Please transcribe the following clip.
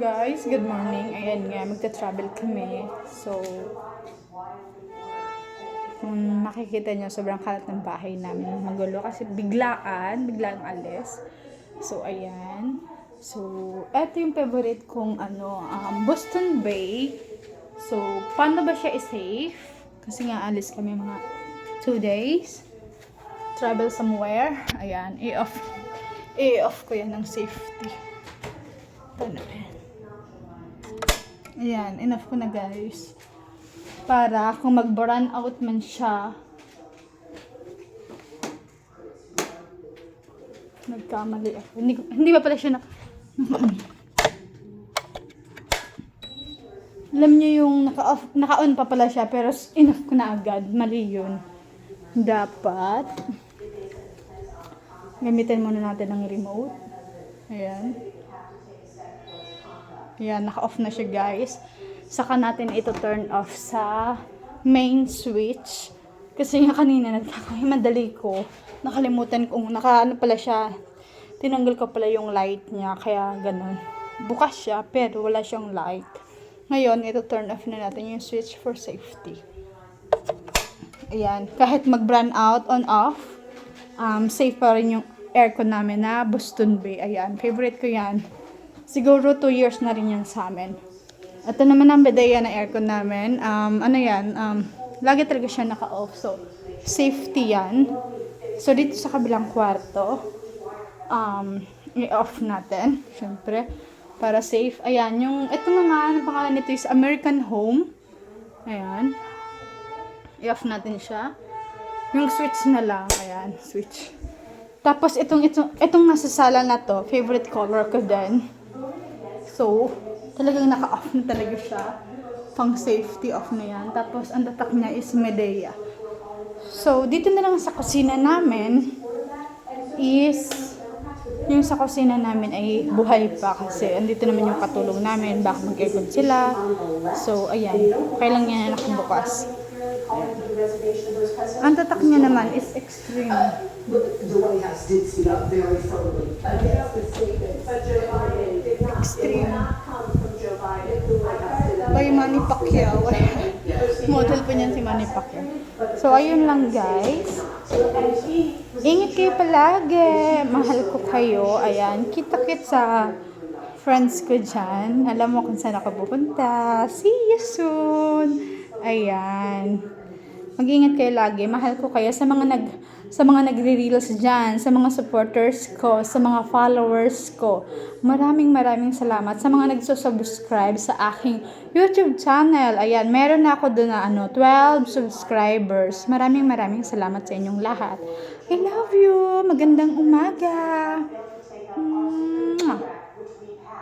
Guys, good morning. Ayan nga, magta-travel kami. So, kung makikita nyo, sobrang kalat ng bahay namin. Magulo kasi biglaan alis. So, ayan. So, eto yung favorite kong Boston Bay. So, paano ba siya i-safe? Kasi nga alis kami mga 2 days. Travel somewhere. Ayan, i-off ko yan ng safety. Paano yan? Ayan, enough ko na guys. Para kung mag-run out man siya, nagkamali ako. Hindi ba pala siya alam niyo yung naka-on pa pala siya, pero enough ko na agad. Mali yun. Dapat gamitin muna natin ng remote. Ayan. Ayan, naka-off na siya guys. Saka natin ito turn off sa main switch. Kasi nga kanina madali ko. Nakalimutan kong pala siya. Tinanggal ko pala yung light niya. Kaya ganun. Bukas siya pero wala siyang light. Ngayon, ito turn off na natin yung switch for safety. Ayan. Kahit mag-run out, on off, safe pa rin yung aircon namin na Boston Bay. Ayan. Favorite ko yan. Siguro 2 years na rin yan sa amin. Ito naman ang bedaya na aircon namin. Lagi talaga siya naka-off. So, safety yan. So, dito sa kabilang kwarto, i-off natin. Siyempre, para safe. Ayan, ito naman, ang pangalan nito is American Home. Ayan. I-off natin siya. Yung switch na lang. Ayan, switch. Tapos, itong nasa sala na to, favorite color ko din. So, talagang naka-off na talaga siya. Pang safety off na yan. Tapos, ang tatak niya is Medea. So, dito na lang sa kusina namin is, yung sa kusina namin ay buhay pa kasi andito naman yung katulong namin. Baka mag-aircon sila. So, ayan. Kailang niya na nakabukas. Ang tatak niya naman is extreme. The White House did speak up very firmly against the statements. But Joe Biden did not. Extreme. It did not come from Joe Biden. The White House did not. By Manny Pacquiao. Model pa niyan si Manny Pacquiao. So, ayun lang guys. Ingat kayo palagi. Mahal ko kayo. Ayan. Kita-kit sa friends ko dyan. Alam mo kung saan ako pupunta. See you soon. Ayan. Mag-ingat kayo lagi. Mahal ko kayo sa mga nagre-reels dyan, sa mga supporters ko, sa mga followers ko. Maraming salamat sa mga nagsusubscribe sa aking YouTube channel. Ayan, meron na ako doon na 12 subscribers. Maraming salamat sa inyong lahat. I love you. Magandang umaga.